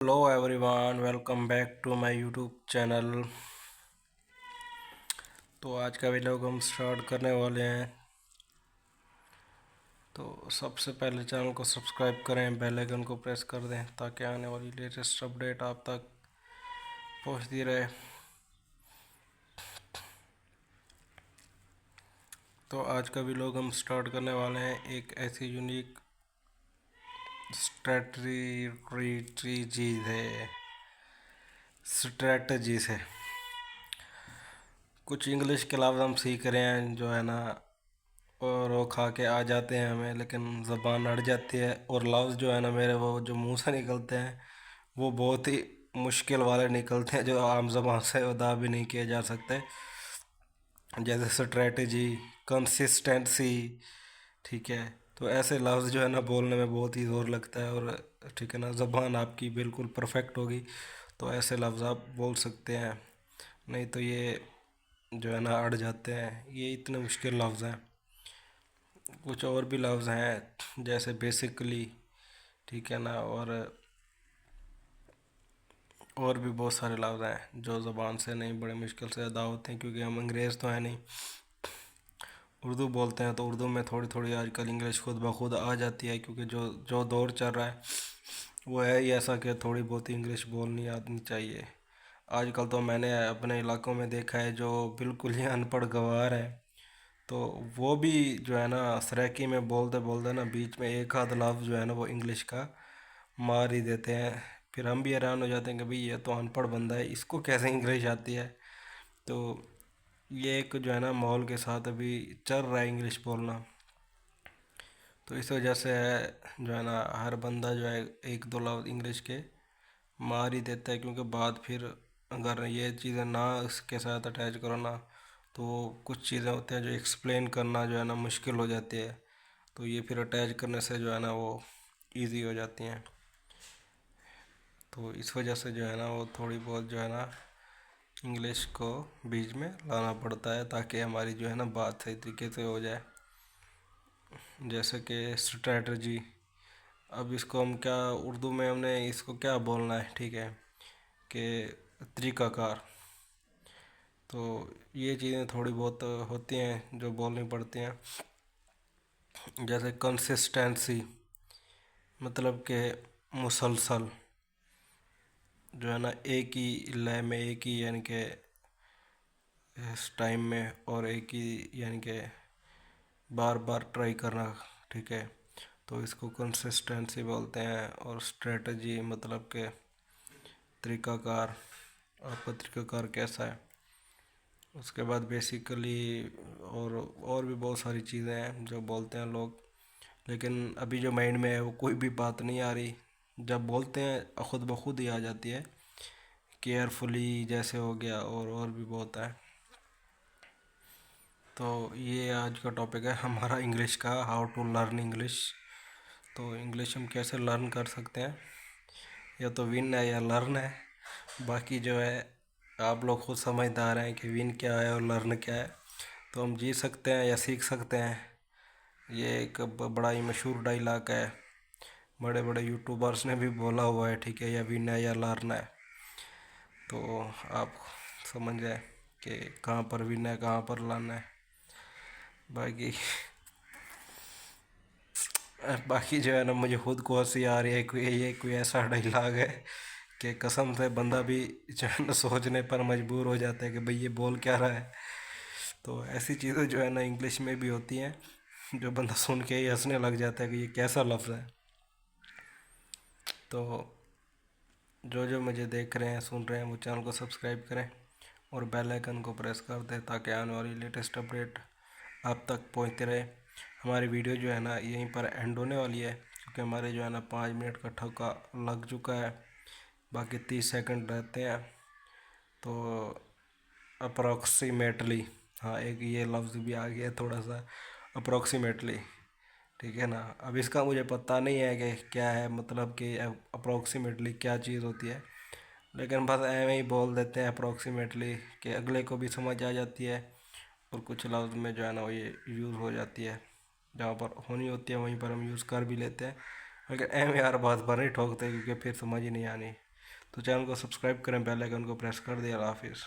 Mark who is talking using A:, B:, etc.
A: Hello everyone, welcome back to my YouTube channel. तो आज का वीडियो हम स्टार्ट करने वाले हैं। तो सबसे पहले चैनल को सब्सक्राइब करें, बेल आइकन को प्रेस कर दें ताकि आने वाली लेटेस्ट अपडेट आप तक पहुंचती रहे। तो आज का वीडियो हम स्टार्ट करने वाले हैं एक ऐसी यूनिक स्ट्रेटजी से। कुछ इंग्लिश के लफ्ज़ हम सीख रहे हैं जो है ना, और वो खा के आ जाते हैं हमें, लेकिन ज़बान अड़ जाती है। और लफ्ज़ जो है ना मेरे, वो जो मुंह से निकलते हैं वो बहुत ही मुश्किल वाले निकलते हैं, जो आम ज़बान से अदा भी नहीं किए जा सकते। जैसे स्ट्रेटजी, कंसिस्टेंसी, ठीक है। तो ऐसे लफ्ज़ जो है ना बोलने में बहुत ही ज़ोर लगता है, और ठीक है ना, ज़बान आपकी बिल्कुल परफेक्ट होगी तो ऐसे लफ्ज़ आप बोल सकते हैं। नहीं तो ये जो है ना अड़ जाते हैं, ये इतने मुश्किल लफ्ज़ हैं। कुछ और भी लफ्ज़ हैं जैसे बेसिकली, ठीक है ना, और भी बहुत सारे लफ्ज़ हैं जो ज़बान से नहीं, बड़े मुश्किल से अदा होते हैं, क्योंकि हम अंग्रेज़ तो हैं नहीं, उर्दू बोलते हैं। तो उर्दू में थोड़ी थोड़ी आजकल इंग्लिश खुद ब खुद आ जाती है, क्योंकि जो जो दौर चल रहा है वो है ही ऐसा कि थोड़ी बहुत इंग्लिश बोलनी आनी चाहिए। आजकल तो मैंने अपने इलाकों में देखा है जो बिल्कुल ही अनपढ़ गवार है, तो वो भी जो है ना सराइकी में बोलते बोलते ना बीच में एक आध लफ्ज़ जो है ना वो इंग्लिश का मार ही देते हैं। फिर हम भी हैरान हो जाते हैं कि भाई ये तो अनपढ़ बंदा है, इसको कैसे इंग्लिश आती है। तो ये एक जो है ना माहौल के साथ अभी चल रहा है इंग्लिश बोलना। तो इस वजह से है जो है ना, हर बंदा जो है एक दो लफ्ज़ इंग्लिश के मार ही देता है, क्योंकि बाद फिर अगर ये चीज़ें ना इसके साथ अटैच करो ना, तो कुछ चीज़ें होती हैं जो एक्सप्लेन करना जो है ना मुश्किल हो जाती है। तो ये फिर अटैच करने से जो है ना वो इजी हो जाती हैं। तो इस वजह से जो है ना वो थोड़ी बहुत जो है ना इंग्लिश को बीच में लाना पड़ता है, ताकि हमारी जो है ना बात सही तरीके से हो जाए। जैसे कि स्ट्रैटजी, अब इसको हम क्या, उर्दू में हमने इसको क्या बोलना है, ठीक है, कि तरीक़ाकार। तो ये चीज़ें थोड़ी बहुत होती हैं जो बोलनी पड़ती हैं। जैसे कंसिस्टेंसी, मतलब कि मुसलसल, जो है ना एक ही लय में, एक ही यानी कि इस टाइम में, और एक ही यानी कि बार बार ट्राई करना, ठीक है। तो इसको कंसिस्टेंसी बोलते हैं। और स्ट्रेटजी मतलब कि तरीक़ाकार, आपका तरीक़ाकार कैसा है। उसके बाद बेसिकली और भी बहुत सारी चीज़ें हैं जो बोलते हैं लोग, लेकिन अभी जो माइंड में है वो कोई भी बात नहीं आ रही। जब बोलते हैं खुद ब खुद ही आ जाती है। केयरफुली जैसे हो गया, और भी बहुत है। तो ये आज का टॉपिक है हमारा इंग्लिश का, हाउ टू लर्न इंग्लिश। तो इंग्लिश हम कैसे लर्न कर सकते हैं, या तो विन है या लर्न है। बाकी जो है आप लोग खुद समझदार हैं कि विन क्या है और लर्न क्या है। तो हम जी सकते हैं या सीख सकते हैं। ये एक बड़ा ही मशहूर डायलॉग है, बड़े बड़े यूट्यूबर्स ने भी बोला हुआ है, ठीक है, या विन है या लर्न है। तो आप समझ जाए कि कहाँ पर विन है, कहाँ पर लर्न है। बाकी बाकी जो है ना, मुझे खुद को हंसी आ रही है, कोई ये कोई ऐसा डायलॉग है कि कसम से बंदा भी जो है ना सोचने पर मजबूर हो जाता है कि भाई ये बोल क्या रहा है। तो ऐसी चीज़ें जो है ना इंग्लिश में भी होती हैं, जो बंदा सुन के ही हंसने लग जाता है कि ये कैसा लफ्ज़ है। तो जो जो मुझे देख रहे हैं, सुन रहे हैं, वो चैनल को सब्सक्राइब करें और बेल आइकन को प्रेस कर दें, ताकि आने वाली लेटेस्ट अपडेट आप तक पहुंचते रहे। हमारी वीडियो जो है ना यहीं पर एंड होने वाली है, क्योंकि हमारे जो है ना 5 मिनट का ठोका लग चुका है। बाकी 30 सेकंड रहते हैं। तो अप्रॉक्सीमेटली, हाँ एक ये लफ्ज़ भी आ गया थोड़ा सा, अप्रॉक्सीमेटली, ठीक है ना। अब इसका मुझे पता नहीं है कि क्या है, मतलब कि अप्रॉक्सीमेटली क्या चीज़ होती है, लेकिन बस ऐਵੇਂ ही बोल देते हैं अप्रॉक्सीमेटली, कि अगले को भी समझ आ जाती है। और कुछ लफ्ज़ में जो है ना वो ये यूज़ हो जाती है, जहाँ पर होनी होती है वहीं पर हम यूज़ कर भी लेते हैं। लेकिन ऐਵੇਂ हर बात पर नहीं ठोकते, क्योंकि फिर समझ ही नहीं आनी। तो चैनल को सब्सक्राइब करें, बेल आइकन को प्रेस कर दिया। अल्लाह हाफिज़।